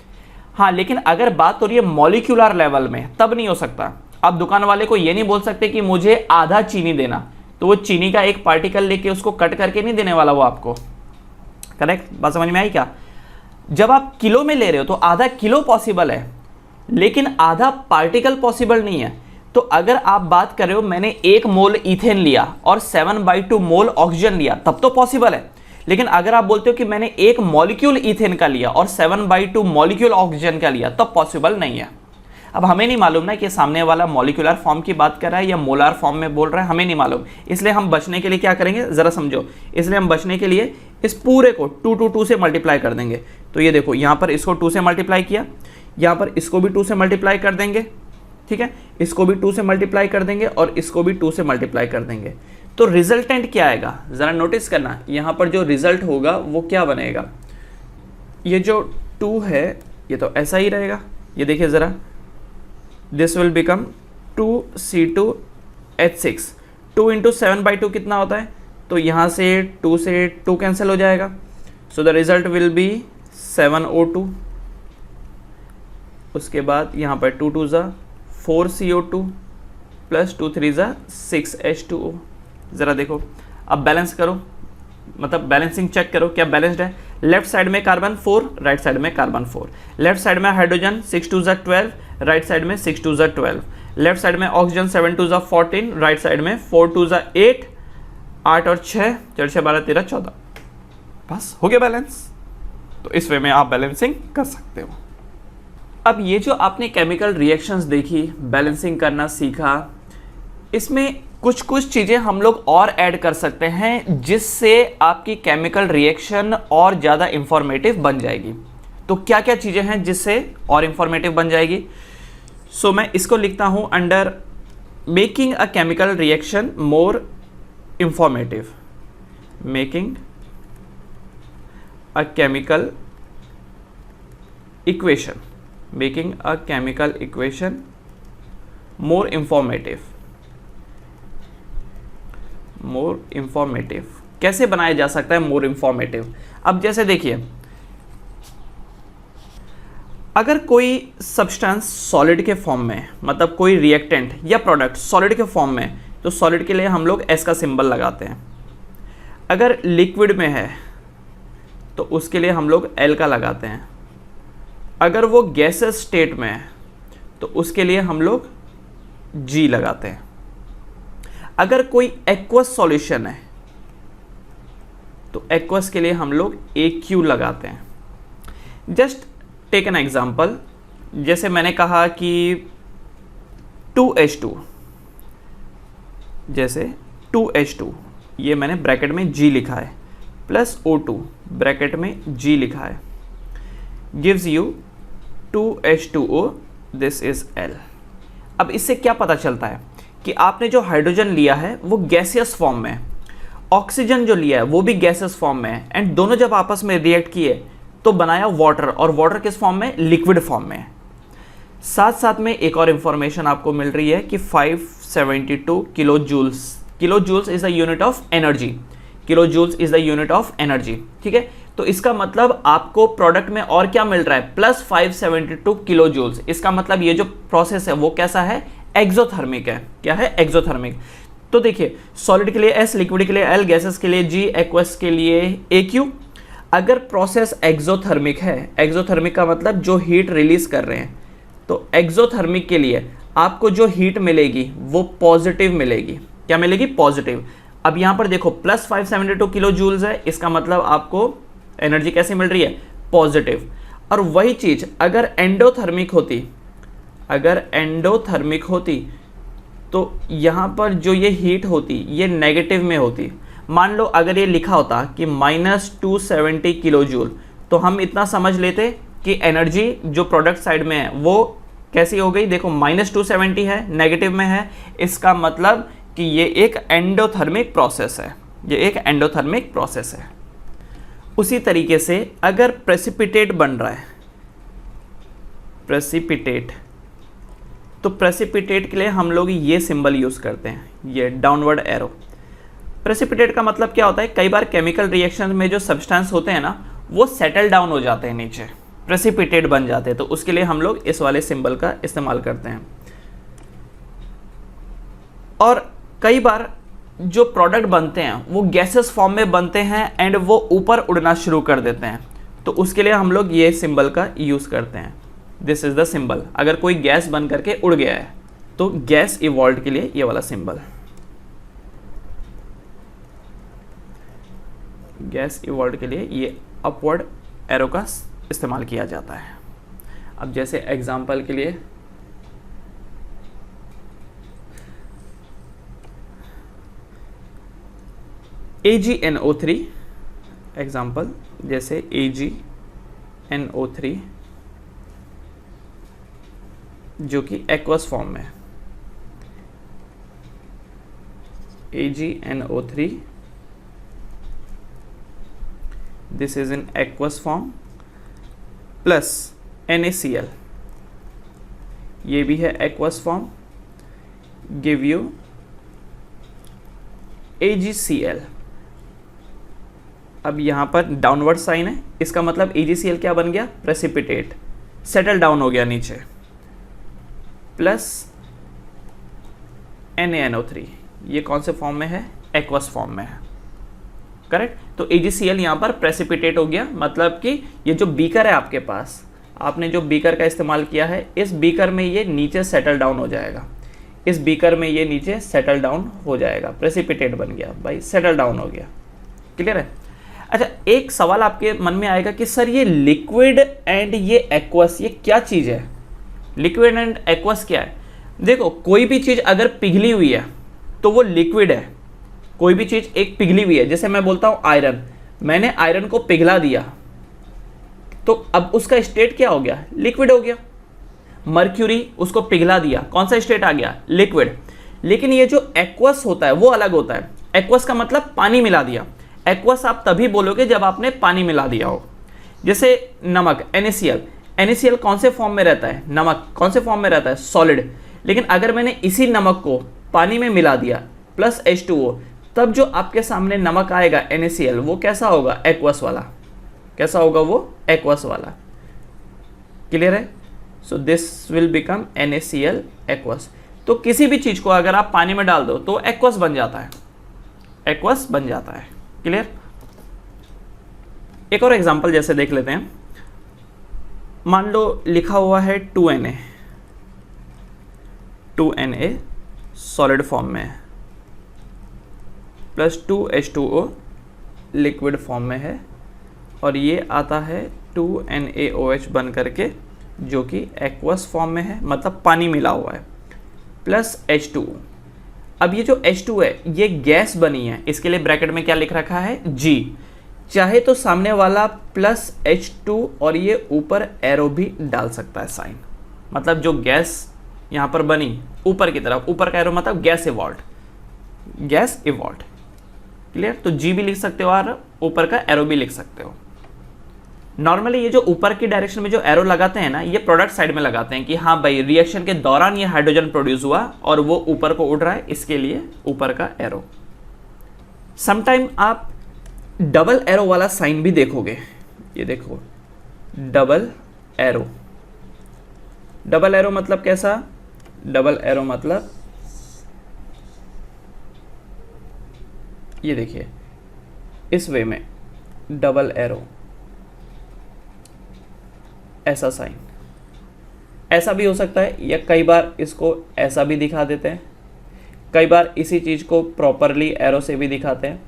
हाँ, लेकिन अगर बात हो रही है मॉलिक्यूलर लेवल में तब नहीं हो सकता। आप दुकान वाले को ये नहीं बोल सकते कि मुझे आधा चीनी देना, तो वो चीनी का एक पार्टिकल लेके उसको कट करके नहीं देने वाला वो आपको, करेक्ट, बात समझ में आई क्या। जब आप किलो में ले रहे हो तो आधा किलो पॉसिबल है, लेकिन आधा पार्टिकल पॉसिबल नहीं है। तो अगर आप बात कर रहे हो मैंने 1 मोल इथेन लिया और 7/2 मोल ऑक्सीजन लिया, तब तो पॉसिबल है। लेकिन अगर आप बोलते हो कि मैंने 1 मॉलिक्यूल इथेन का लिया और 7/2 मॉलिक्यूल ऑक्सीजन का लिया, तब पॉसिबल नहीं है। अब हमें नहीं मालूम ना कि सामने वाला मॉलिक्यूलर फॉर्म की बात कर रहा है या मोलार फॉर्म में बोल रहा है, हमें नहीं मालूम। इसलिए हम बचने के लिए क्या करेंगे, जरा समझो, इसलिए हम बचने के लिए इस पूरे को 2 2 2 से मल्टीप्लाई कर देंगे। तो ये देखो यहाँ पर इसको 2 से मल्टीप्लाई किया, यहाँ पर इसको भी 2 से मल्टीप्लाई कर देंगे, ठीक है, इसको भी 2 से मल्टीप्लाई कर देंगे और इसको भी 2 से मल्टीप्लाई कर देंगे। तो रिजल्टेंट क्या आएगा, जरा नोटिस करना, यहाँ पर जो रिजल्ट होगा वो क्या बनेगा, ये जो 2 है ये तो ऐसा ही रहेगा, ये देखिए जरा, this will become 2C2H6, 2 into 7/2 कितना होता है, तो यहाँ से 2 कैंसिल हो जाएगा, so the result will be 7O2। उसके बाद यहाँ पर 2 2 4 CO2 प्लस 2 3 6H2O। ज़रा देखो अब बैलेंस करो, मतलब बैलेंसिंग चेक करो क्या बैलेंस्ड है। लेफ्ट साइड में कार्बन 4, राइट साइड में कार्बन 4, लेफ्ट साइड में हाइड्रोजन 6 2 12, राइट साइड में 6 2 12, लेफ्ट साइड में ऑक्सीजन 7 2 14, राइट साइड में 4 2 8, 8 और 6, 4 6 12 13 14, बस हो गया बैलेंस। तो इस वे में आप बैलेंसिंग कर सकते हो। अब ये जो आपने केमिकल रिएक्शंस देखी, बैलेंसिंग करना सीखा, इसमें कुछ कुछ चीज़ें हम लोग और ऐड कर सकते हैं जिससे आपकी केमिकल रिएक्शन और ज़्यादा इंफॉर्मेटिव बन जाएगी। तो क्या क्या चीज़ें हैं जिससे और इंफॉर्मेटिव बन जाएगी, सो मैं इसको लिखता हूँ under making a chemical reaction more informative, making a chemical equation, making a chemical equation more informative. More informative कैसे बनाया जा सकता है मोर इंफॉर्मेटिव। अब जैसे देखिए, अगर कोई सब्सटेंस सॉलिड के फॉर्म में, मतलब कोई रिएक्टेंट या प्रोडक्ट सॉलिड के फॉर्म में, तो सॉलिड के लिए हम लोग एस का सिंबल लगाते हैं। अगर लिक्विड में है तो उसके लिए हम लोग एल का लगाते हैं। अगर वो गैसेस स्टेट में है तो उसके लिए हम लोग जी लगाते हैं। अगर कोई एक्वस सॉल्यूशन है तो एक्वस के लिए हम लोग AQ लगाते हैं। जस्ट टेक एन एग्जाम्पल, जैसे मैंने कहा कि 2H2, जैसे 2H2 ये मैंने ब्रैकेट में G लिखा है, प्लस O2 ब्रैकेट में G लिखा है, gives you 2H2O, this is L। अब इससे क्या पता चलता है कि आपने जो हाइड्रोजन लिया है वो गैसियस फॉर्म में है, ऑक्सीजन जो लिया है वो भी गैसियस फॉर्म में है, एंड दोनों जब आपस में रिएक्ट किए तो बनाया वाटर, और वाटर किस फॉर्म में, लिक्विड फॉर्म में है। साथ साथ में एक और इंफॉर्मेशन आपको मिल रही है कि 572 kilo joules, kilo joules is the unit of energy, kilo joules is the unit of energy, ठीक है। तो इसका मतलब आपको प्रोडक्ट में और क्या मिल रहा है, प्लस 572 किलो जूल्स। इसका मतलब ये जो प्रोसेस है वो कैसा है, एक्सोथर्मिक है। क्या है, एक्सोथर्मिक। तो देखिए सॉलिड के लिए S, लिक्विड के लिए L, गैसेस के लिए G, एक्वस के लिए AQ। अगर प्रोसेस एक्सोथर्मिक है, एक्सोथर्मिक का मतलब जो हीट रिलीज कर रहे हैं, तो एक्सोथर्मिक के लिए आपको जो हीट मिलेगी वो पॉजिटिव मिलेगी। क्या मिलेगी? पॉजिटिव। अब यहां पर देखो प्लस 572 किलो जूल्स है, इसका मतलब आपको एनर्जी कैसे मिल रही है? पॉजिटिव। और वही चीज अगर एंडोथर्मिक होती, अगर एंडोथर्मिक होती तो यहां पर जो ये हीट होती ये नेगेटिव में होती। मान लो अगर ये लिखा होता कि -270 किलो जूल, तो हम इतना समझ लेते कि एनर्जी जो प्रोडक्ट साइड में है वो कैसी हो गई? देखो -270 है, नेगेटिव में है, इसका मतलब कि ये एक एंडोथर्मिक प्रोसेस है, ये एक एंडोथर्मिक प्रोसेस है। उसी तरीके से अगर प्रेसिपिटेट बन रहा है, प्रेसिपिटेट, तो प्रेसिपिटेट के लिए हम लोग ये सिंबल यूज करते हैं, ये डाउनवर्ड एरो। प्रेसिपिटेट का मतलब क्या होता है? कई बार केमिकल रिएक्शन में जो सब्सटेंस होते हैं ना वो सेटल डाउन हो जाते हैं नीचे, प्रेसिपिटेट बन जाते हैं, तो उसके लिए हम लोग इस वाले सिंबल का इस्तेमाल करते हैं। और कई बार जो प्रोडक्ट बनते हैं वो गैसेस फॉर्म में बनते हैं एंड वो ऊपर उड़ना शुरू कर देते हैं, तो उसके लिए हम लोग ये सिंबल का यूज करते हैं। This is the symbol. अगर कोई गैस बन करके उड़ गया है तो गैस इवॉल्व के लिए ये वाला सिंबल, गैस इवॉल्व के लिए ये अपवर्ड एरो का इस्तेमाल किया जाता है। अब जैसे एग्जांपल के लिए AgNO3, एग्जांपल जैसे AgNO3 जो कि एक्वस फॉर्म में, AgNO3 this is in aqueous form plus NaCl, ये भी है aqueous form, give you AgCl। अब यहां पर डाउनवर्ड साइन है, इसका मतलब AgCl क्या बन गया? प्रेसिपिटेट, सेटल डाउन हो गया नीचे, प्लस NaNO3, ये कौन से फॉर्म में है? एक्वस फॉर्म में है, करेक्ट। तो AgCl यहां पर प्रेसिपिटेट हो गया, मतलब कि ये जो बीकर है आपके पास, आपने जो बीकर का इस्तेमाल किया है, इस बीकर में ये नीचे सेटल डाउन हो जाएगा, इस बीकर में ये नीचे सेटल डाउन हो जाएगा, प्रेसिपिटेट बन गया भाई, सेटल डाउन हो गया। क्लियर है? अच्छा, एक सवाल आपके मन में आएगा कि सर ये लिक्विड एंड ये एक्वस ये क्या चीज है? लिक्विड एंड एक्वस क्या है? देखो कोई भी चीज अगर पिघली हुई है तो वो लिक्विड है, कोई भी चीज एक पिघली हुई है, जैसे मैं बोलता हूं आयरन, मैंने आयरन को पिघला दिया तो अब उसका स्टेट क्या हो गया? लिक्विड हो गया। मर्क्यूरी, उसको पिघला दिया, कौन सा स्टेट आ गया? लिक्विड। लेकिन ये जो एक्वस होता है वो अलग होता है। एक्वस का मतलब पानी मिला दिया। एक्वस आप तभी बोलोगे जब आपने पानी मिला दिया हो। जैसे नमक, NaCl, NaCl कौन से फॉर्म में रहता है? नमक कौन से फॉर्म में रहता है? सॉलिड। लेकिन अगर मैंने इसी नमक को पानी में मिला दिया प्लस H2O, तब जो आपके सामने नमक आएगा NaCl, वो कैसा होगा? एक्वस वाला। कैसा होगा वो? एक्वस वाला। क्लियर है? So this will become NaCl aqueous. तो किसी भी चीज को अगर आप पानी में डाल दो तो एक्वस बन जाता है, एक्वस बन जाता है। क्लियर? एक और एग्जांपल जैसे देख लेते हैं। मान लो लिखा हुआ है 2Na, 2Na सॉलिड फॉर्म में प्लस 2H2O लिक्विड फॉर्म में है, और ये आता है 2NaOH बन करके जो कि एक्वस फॉर्म में है, मतलब पानी मिला हुआ है, प्लस H2O। अब ये जो H2 है ये गैस बनी है, इसके लिए ब्रैकेट में क्या लिख रखा है? G। चाहे तो सामने वाला प्लस H2 और ये ऊपर एरो भी डाल सकता है साइन, मतलब जो गैस यहाँ पर बनी ऊपर की तरफ, ऊपर का एरो मतलब gas evolve, gas evolve. Clear? तो G भी लिख सकते हो और ऊपर का एरो भी लिख सकते हो। नॉर्मली ये जो ऊपर की डायरेक्शन में जो एरो लगाते हैं ना, ये प्रोडक्ट साइड में लगाते हैं कि हाँ भाई रिएक्शन के दौरान ये हाइड्रोजन प्रोड्यूस हुआ और वो ऊपर को उड़ रहा है, इसके लिए ऊपर का एरो। समटाइम आप डबल एरो वाला साइन भी देखोगे, ये देखो डबल एरो। डबल एरो मतलब कैसा? डबल एरो मतलब ये देखिए इस वे में डबल एरो, ऐसा साइन, ऐसा भी हो सकता है, या कई बार इसको ऐसा भी दिखा देते हैं, कई बार इसी चीज़ को प्रॉपरली एरो से भी दिखाते हैं।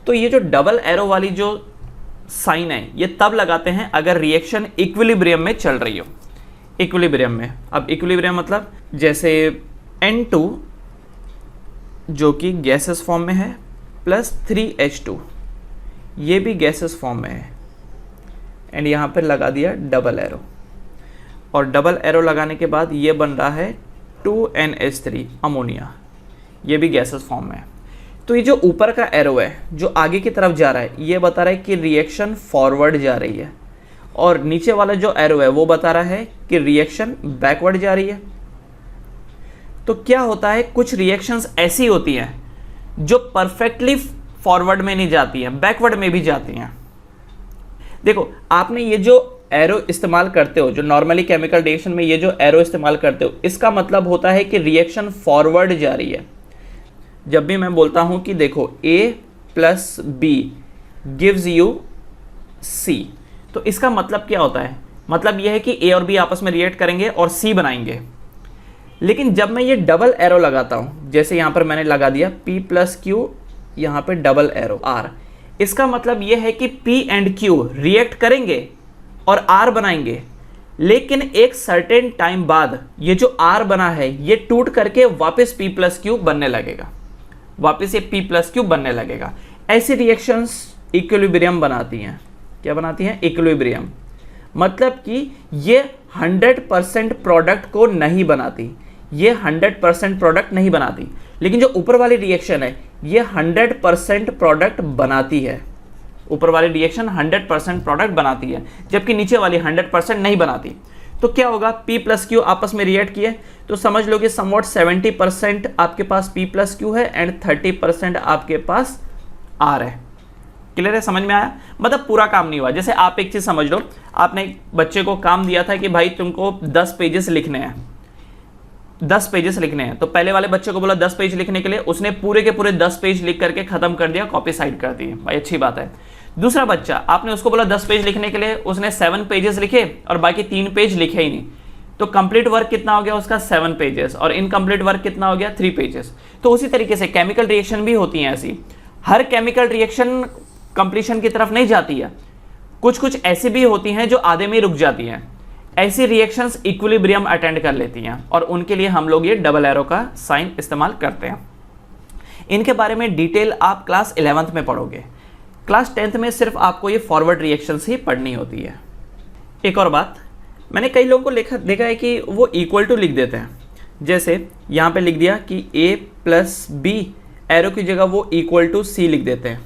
तो ये जो डबल एरो वाली जो साइन है ये तब लगाते हैं अगर रिएक्शन इक्विलिब्रियम में चल रही हो। इक्विलिब्रियम में, अब इक्विलिब्रियम मतलब जैसे N2 जो कि गैसेस फॉर्म में है प्लस 3H2 ये भी गैसेस फॉर्म में है, एंड यहाँ पर लगा दिया डबल एरो, और डबल एरो लगाने के बाद ये बन रहा है 2NH3 अमोनिया, ये भी गैसेस फॉर्म में है। तो ये जो ऊपर का एरो है जो आगे की तरफ जा रहा है ये बता रहा है कि रिएक्शन फॉरवर्ड जा रही है, और नीचे वाला जो एरो है वो बता रहा है कि रिएक्शन बैकवर्ड जा रही है। तो क्या होता है, कुछ रिएक्शंस ऐसी होती हैं जो परफेक्टली फॉरवर्ड में नहीं जाती हैं, बैकवर्ड में भी जाती हैं। देखो आपने ये जो एरो इस्तेमाल करते हो, जो नॉर्मली केमिकल रिएक्शन में ये जो एरो इस्तेमाल करते हो, इसका मतलब होता है कि रिएक्शन फॉरवर्ड जा रही है। जब भी मैं बोलता हूं कि देखो A plus B gives you C, तो इसका मतलब क्या होता है, मतलब यह है कि A और B आपस में रिएक्ट करेंगे और C बनाएंगे। लेकिन जब मैं ये डबल एरो लगाता हूं, जैसे यहां पर मैंने लगा दिया P प्लस Q, यहां पर डबल एरो R, इसका मतलब यह है कि P एंड Q रिएक्ट करेंगे और R बनाएंगे, लेकिन एक सर्टेन टाइम बाद ये जो R बना है ये टूट करके वापस P प्लस Q बनने लगेगा, वापस ये P प्लस Q बनने लगेगा। ऐसी रिएक्शंस इक्विलिब्रियम बनाती हैं। क्या बनाती हैं? इक्विलिब्रियम। मतलब कि ये 100% प्रोडक्ट को नहीं बनाती, ये 100% प्रोडक्ट नहीं बनाती, लेकिन जो ऊपर वाली रिएक्शन है ये 100% प्रोडक्ट बनाती है। ऊपर वाली रिएक्शन 100% प्रोडक्ट बनाती है, जबकि नीचे वाली 100% नहीं बनाती। तो क्या होगा, P प्लस Q आपस में रिएक्ट किए तो समझ लो कि समवॉट 70% आपके पास P प्लस Q है एंड 30% आपके पास R है। क्लियर है? समझ में आया? मतलब पूरा काम नहीं हुआ। जैसे आप एक चीज़ समझ लो, आपने एक बच्चे को काम दिया था कि भाई तुमको 10 पेजेस लिखने हैं, 10 पेजेस लिखने हैं। तो पहले वाले बच्चे को बोला 10 पेज लिखने के लिए, उसने पूरे के पूरे 10 पेज लिख करके खत्म कर दिया, कॉपी साइड कर दी। भाई अच्छी बात है। दूसरा बच्चा, आपने उसको बोला 10 पेज लिखने के लिए, उसने 7 पेजेस लिखे और बाकी 3 पेज लिखे ही नहीं। तो कंप्लीट वर्क कितना हो गया उसका? 7 पेजेस, और इनकम्प्लीट वर्क कितना हो गया? 3 पेजेस। तो उसी तरीके से केमिकल रिएक्शन भी होती हैं ऐसी। हर केमिकल रिएक्शन कंप्लीशन की तरफ नहीं जाती है, कुछ कुछ ऐसी भी होती हैं जो आधे में रुक जाती हैं। ऐसी रिएक्शंस इक्विलिब्रियम अटेंड कर लेती हैं, और उनके लिए हम लोग ये डबल एरो का साइन इस्तेमाल करते हैं। इनके बारे में डिटेल आप क्लास 11th में पढ़ोगे। क्लास 10th में सिर्फ आपको ये फॉरवर्ड रिएक्शंस ही पढ़नी होती है। एक और बात, मैंने कई लोगों को देखा है कि वो इक्वल टू लिख देते हैं। जैसे यहाँ पे लिख दिया कि A प्लस बी, एरो की जगह वो इक्वल टू C लिख देते हैं।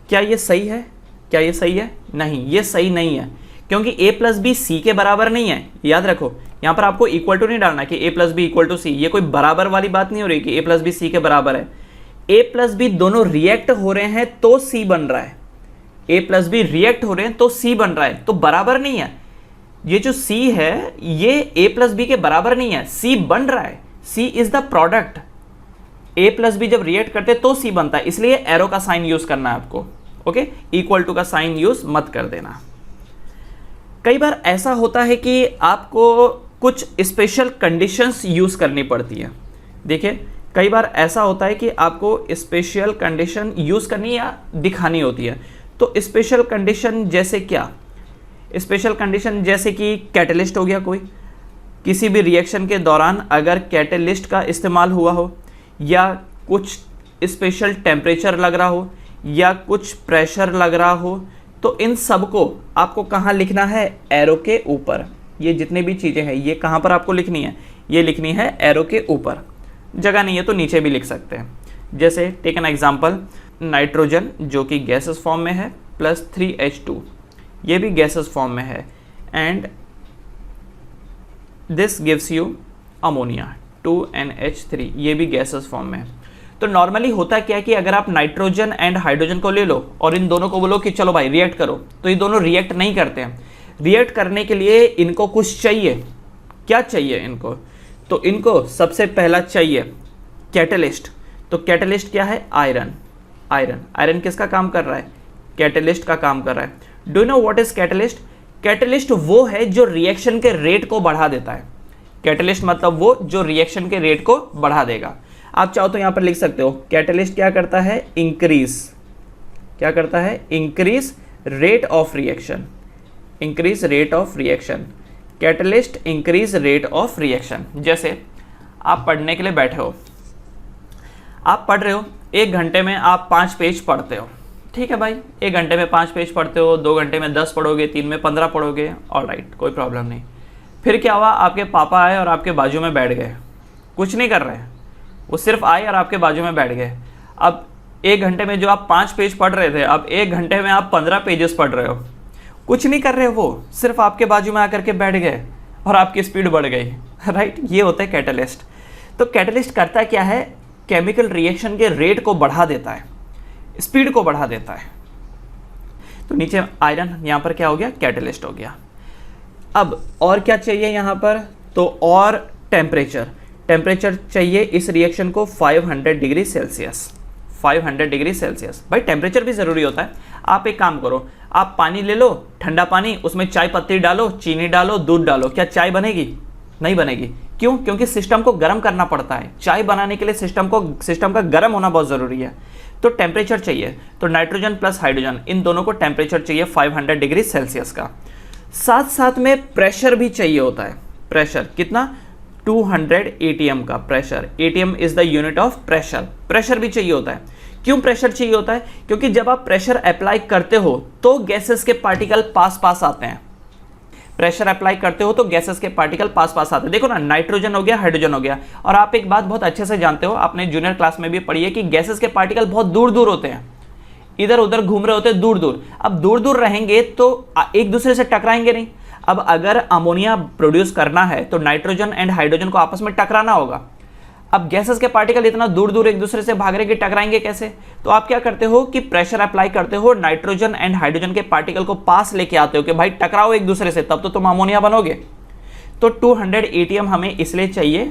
क्या ये सही है? क्या ये सही है? नहीं, ये सही नहीं है, क्योंकि A प्लस बी C के बराबर नहीं है। याद रखो, यहाँ पर आपको इक्वल टू नहीं डालना कि A plus B equal to C। ये कोई बराबर वाली बात नहीं हो रही कि A प्लस बी C के बराबर है। A प्लस बी दोनों रिएक्ट हो रहे हैं तो C बन रहा है। A प्लस बी रिएक्ट हो रहे हैं तो C बन रहा है, तो बराबर नहीं है। ये जो C है ये A प्लस बी के बराबर नहीं है, C बन रहा है। C is the product. A plus B जब रिएक्ट करते तो C बनता है, इसलिए एरो का साइन यूज करना है आपको। ओके, इक्वल टू का साइन यूज मत कर देना। कई बार ऐसा होता है कि आपको कुछ स्पेशल कंडीशंस यूज करनी पड़ती है। देखिए, कई बार ऐसा होता है कि आपको स्पेशल कंडीशन यूज करनी या दिखानी होती है। तो स्पेशल कंडीशन जैसे क्या? स्पेशल कंडीशन जैसे कि कैटलिस्ट हो गया, कोई किसी भी रिएक्शन के दौरान अगर कैटलिस्ट का इस्तेमाल हुआ हो, या कुछ स्पेशल टेम्परेचर लग रहा हो, या कुछ प्रेशर लग रहा हो, तो इन सब को आपको कहाँ लिखना है? एरो के ऊपर। ये जितने भी चीज़ें हैं ये कहाँ पर आपको लिखनी है? ये लिखनी है एरो के ऊपर। जगह नहीं है तो नीचे भी लिख सकते हैं। जैसे टेक एन एग्जांपल, नाइट्रोजन जो कि गैसेस फॉर्म में है प्लस 3H2, ये भी गैसेस फॉर्म में है, and this gives you ammonia 2NH3, ये भी गैसेस फॉर्म में है। तो नॉर्मली होता क्या है कि अगर आप नाइट्रोजन एंड हाइड्रोजन को ले लो और इन दोनों को बोलो कि चलो भाई रिएक्ट करो, तो ये दोनों रिएक्ट नहीं करते हैं। रिएक्ट करने के लिए इनको कुछ चाहिए। क्या चाहिए इनको? तो इनको सबसे पहला चाहिए कैटलिस्ट। तो कैटलिस्ट क्या है? आयरन। आयरन। आयरन किसका काम कर रहा है? कैटलिस्ट का काम कर रहा है। Do you know what is catalyst? Catalyst वो है जो रिएक्शन के रेट को बढ़ा देता है। कैटलिस्ट मतलब वो जो रिएक्शन के रेट को बढ़ा देगा। आप चाहो तो यहां पर लिख सकते हो कैटलिस्ट क्या करता है? इंक्रीज, क्या करता है? Increase rate of reaction, increase rate of reaction. Catalyst increase rate of reaction. जैसे आप पढ़ने के लिए बैठे हो, आप पढ़ रहे हो, 1 घंटे में आप 5 पेज पढ़ते हो, ठीक है भाई, 1 घंटे में 5 पेज पढ़ते हो, 2 घंटे में 10 पढ़ोगे, 3 में 15 पढ़ोगे, ऑलराइट, कोई प्रॉब्लम नहीं। फिर क्या हुआ? आपके पापा आए और आपके बाजू में बैठ गए, कुछ नहीं कर रहे, वो सिर्फ आए और आपके बाजू में बैठ गए। अब 1 घंटे में जो आप 5 पेज पढ़ रहे थे, अब 1 घंटे में आप 15 पेजेस पढ़ रहे हो, कुछ नहीं कर रहे, वो सिर्फ आपके बाजू में आकर के बैठ गए और आपकी स्पीड बढ़ गई, राइट। ये होता है कैटलिस्ट। तो कैटलिस्ट करता क्या है? केमिकल रिएक्शन के रेट को बढ़ा देता है, स्पीड को बढ़ा देता है। तो नीचे आयरन, यहां पर क्या हो गया? कैटलिस्ट हो गया। अब और क्या चाहिए यहां पर? तो और टेम्परेचर, टेम्परेचर चाहिए इस रिएक्शन को 500 डिग्री सेल्सियस, 500 डिग्री सेल्सियस। भाई टेम्परेचर भी ज़रूरी होता है। आप एक काम करो, आप पानी ले लो, ठंडा पानी, उसमें चाय पत्ती डालो, चीनी डालो, दूध डालो, क्या चाय बनेगी? नहीं बनेगी। क्यों? क्योंकि सिस्टम को गर्म करना पड़ता है। चाय बनाने के लिए सिस्टम का गर्म होना बहुत ज़रूरी है। तो टेम्परेचर चाहिए, तो नाइट्रोजन प्लस हाइड्रोजन, इन दोनों को टेम्परेचर चाहिए 500 डिग्री सेल्सियस का। साथ साथ में प्रेशर भी चाहिए होता है। प्रेशर कितना? 200 एटीएम का pressure. ATM is the unit of pressure. Pressure भी चाहिए होता है। क्यों प्रेशर चाहिए होता है? क्योंकि जब आप प्रेशर अप्लाई करते हो तो गैसेस के पार्टिकल पास पास आते हैं। प्रेशर अप्लाई करते हो तो गैसेस के पार्टिकल पास पास आते हैं। देखो ना, नाइट्रोजन हो गया, हाइड्रोजन हो गया। और आप एक बात बहुत अच्छे से जानते हो, आपने जूनियर क्लास में भी पढ़ी है कि गैसेस के पार्टिकल बहुत दूर दूर होते हैं, इधर उधर घूम रहे होते हैं, दूर दूर। अब दूर दूर रहेंगे तो एक दूसरे से टकराएंगे नहीं। अब अगर अमोनिया प्रोड्यूस करना है तो नाइट्रोजन एंड हाइड्रोजन को आपस में टकराना होगा। अब गैसेस के पार्टिकल इतना दूर दूर एक दूसरे से भाग रहे कि टकराएंगे कैसे? तो आप क्या करते हो कि प्रेशर अप्लाई करते हो, नाइट्रोजन एंड हाइड्रोजन के पार्टिकल को पास लेके आते हो कि भाई टकराओ एक दूसरे से, तब तो तुम अमोनिया बनोगे। तो 200 एटीएम हमें इसलिए चाहिए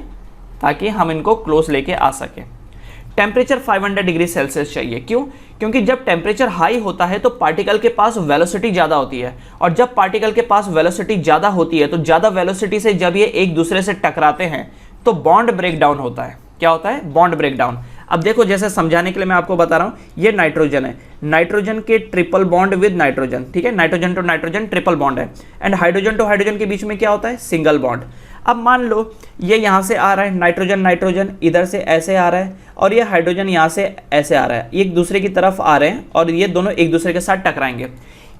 ताकि हम इनको क्लोज लेके आ सके। टेम्परेचर 500 डिग्री सेल्सियस चाहिए। क्यों? क्योंकि जब टेम्परेचर हाई होता है तो पार्टिकल के पास वेलोसिटी ज़्यादा होती है, और जब पार्टिकल के पास वेलोसिटी ज़्यादा होती है तो ज़्यादा वेलोसिटी से जब ये एक दूसरे से टकराते हैं तो बॉन्ड ब्रेक डाउन होता है। क्या होता है? Bond break down. अब देखो, जैसे समझाने के लिए मैं आपको बता रहा हूँ, ये नाइट्रोजन है, नाइट्रोजन के ट्रिपल बॉन्ड विद नाइट्रोजन, ठीक है, nitrogen to nitrogen triple bond है, एंड हाइड्रोजन टू हाइड्रोजन के बीच में क्या होता है? Single bond. अब मान लो ये यहाँ से आ रहा है, नाइट्रोजन नाइट्रोजन इधर से ऐसे आ रहा है, और ये हाइड्रोजन यहाँ से ऐसे आ रहा है, एक दूसरे की तरफ आ रहे हैं, और ये दोनों एक दूसरे के साथ टकराएंगे।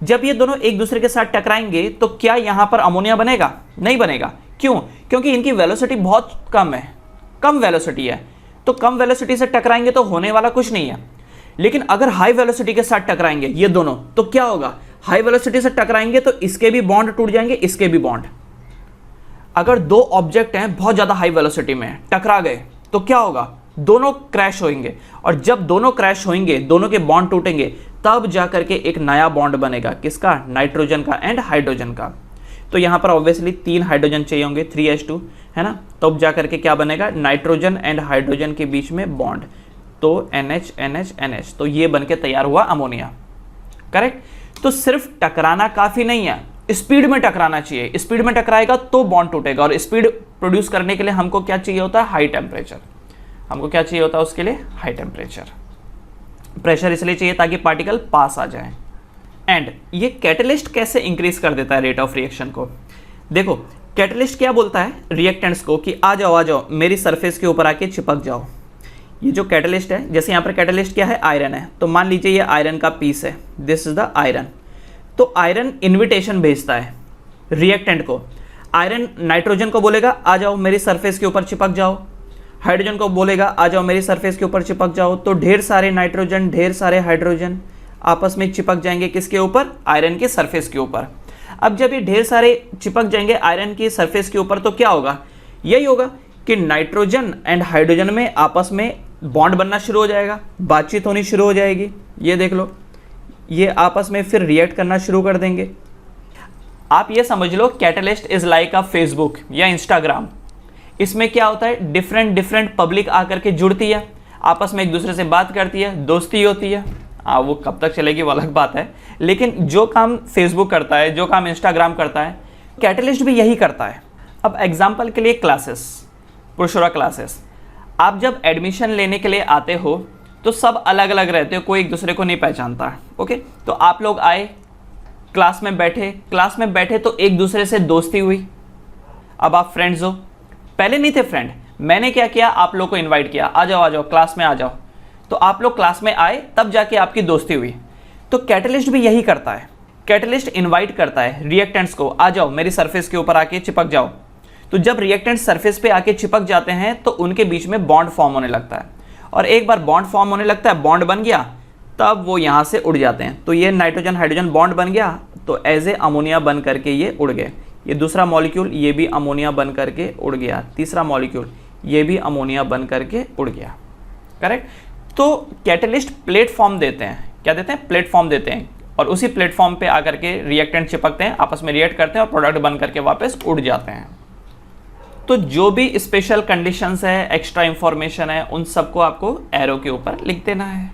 जब ये दोनों एक दूसरे के साथ टकराएंगे तो क्या यहाँ पर अमोनिया बनेगा? नहीं बनेगा। क्यों? क्योंकि इनकी वेलोसिटी बहुत कम है, कम वेलोसिटी है। तो कम वेलोसिटी से टकराएंगे तो होने वाला कुछ नहीं है। लेकिन अगर हाई वेलोसिटी के साथ टकराएंगे ये दोनों, तो क्या होगा? हाई वेलोसिटी से टकराएंगे तो इसके भी बॉन्ड टूट जाएंगे, इसके भी बॉन्ड। अगर दो ऑब्जेक्ट हैं बहुत ज्यादा हाई वेलोसिटी में, टकरा गए, तो क्या होगा? दोनों क्रैश होंगे, और जब दोनों क्रैश होंगे, दोनों के बॉन्ड टूटेंगे, तब जाकर के एक नया बॉन्ड बनेगा। किसका? नाइट्रोजन का एंड हाइड्रोजन का। तो यहाँ पर ऑब्वियसली 3 हाइड्रोजन चाहिए होंगे, 3H2, है ना। तब जाकर के क्या बनेगा? नाइट्रोजन एंड हाइड्रोजन के बीच में बॉन्ड, तो NH NH NH, तो ये बनके तैयार हुआ अमोनिया। करेक्ट। तो सिर्फ टकराना काफी नहीं है, स्पीड में टकराना चाहिए। स्पीड में टकराएगा तो बॉन्ड टूटेगा, और स्पीड प्रोड्यूस करने के लिए हमको क्या चाहिए होता है? High temperature. हमको क्या चाहिए होता है उसके लिए? High temperature. प्रेशर इसलिए चाहिए ताकि पार्टिकल पास आ जाए। एंड ये कैटलिस्ट कैसे इंक्रीज कर देता है रेट ऑफ रिएक्शन को? देखो, कैटलिस्ट क्या बोलता है रिएक्टेंट्स को कि आ जाओ मेरी सरफेस के ऊपर आके चिपक जाओ। ये जो कैटलिस्ट है, जैसे यहाँ पर कैटलिस्ट क्या है? आयरन है। तो मान लीजिए ये आयरन का पीस है, दिस इज द आयरन। तो आयरन इन्विटेशन भेजता है रिएक्टेंट को। आयरन नाइट्रोजन को बोलेगा आ जाओ मेरी सरफेस के ऊपर चिपक जाओ, हाइड्रोजन को बोलेगा आ जाओ मेरी सरफेस के ऊपर चिपक जाओ। तो ढेर सारे नाइट्रोजन, ढेर सारे हाइड्रोजन आपस में चिपक जाएंगे, किसके ऊपर? आयरन की सरफेस के ऊपर। अब जब ये ढेर सारे चिपक जाएंगे आयरन की सरफेस के ऊपर, तो क्या होगा? यही होगा कि नाइट्रोजन एंड हाइड्रोजन में आपस में बॉन्ड बनना शुरू हो जाएगा, बातचीत होनी शुरू हो जाएगी। ये देख लो, ये आपस में फिर रिएक्ट करना शुरू कर देंगे। आप ये समझ लो catalyst is like a Facebook या इंस्टाग्राम। इसमें क्या होता है? डिफरेंट पब्लिक आकर के जुड़ती है। आपस में एक दूसरे से बात करती है, दोस्ती होती है। वो कब तक चलेगी वो अलग बात है, लेकिन जो काम फेसबुक करता है, जो काम इंस्टाग्राम करता है, कैटलिस्ट भी यही करता है। अब एग्जाम्पल के लिए क्लासेस, पुरुषोरा क्लासेस, आप जब एडमिशन लेने के लिए आते हो तो सब अलग अलग रहते हो, कोई एक दूसरे को नहीं पहचानता। ओके, तो आप लोग आए, क्लास में बैठे तो एक दूसरे से दोस्ती हुई। अब आप फ्रेंड्स हो, पहले नहीं थे फ्रेंड, मैंने क्या किया, आप लोग को इनवाइट किया, आ जाओ क्लास में आ जाओ, तो आप लोग क्लास में आए, तब जाके आपकी दोस्ती हुई। तो कैटलिस्ट भी यही करता है, कैटलिस्ट इनवाइट करता है रिएक्टेंट्स को, आ जाओ मेरी सरफेस के ऊपर आके चिपक जाओ। तो जब रिएक्टेंट्स सरफेस पे आके चिपक जाते हैं तो उनके बीच में बॉन्ड फॉर्म होने लगता है, और एक बार बॉन्ड फॉर्म होने लगता है, बॉन्ड बन गया, तब वो यहाँ से उड़ जाते हैं। तो ये नाइट्रोजन हाइड्रोजन बॉन्ड बन गया, तो एज ए अमोनिया बन करके ये उड़ गए। ये दूसरा मॉलिक्यूल, ये भी अमोनिया बन करके उड़ गया। तीसरा मॉलिक्यूल, ये भी अमोनिया बन करके उड़ गया। करेक्ट। तो कैटलिस्ट प्लेटफॉर्म देते हैं, क्या देते हैं, प्लेटफॉर्म देते हैं, और उसी प्लेटफॉर्म पे आकर के रिएक्टेंट चिपकते हैं, आपस में रिएक्ट करते हैं और प्रोडक्ट बन करके वापस उड़ जाते हैं। तो जो भी स्पेशल कंडीशंस है, एक्स्ट्रा इंफॉर्मेशन है, उन सबको आपको एरो के ऊपर लिख देना है।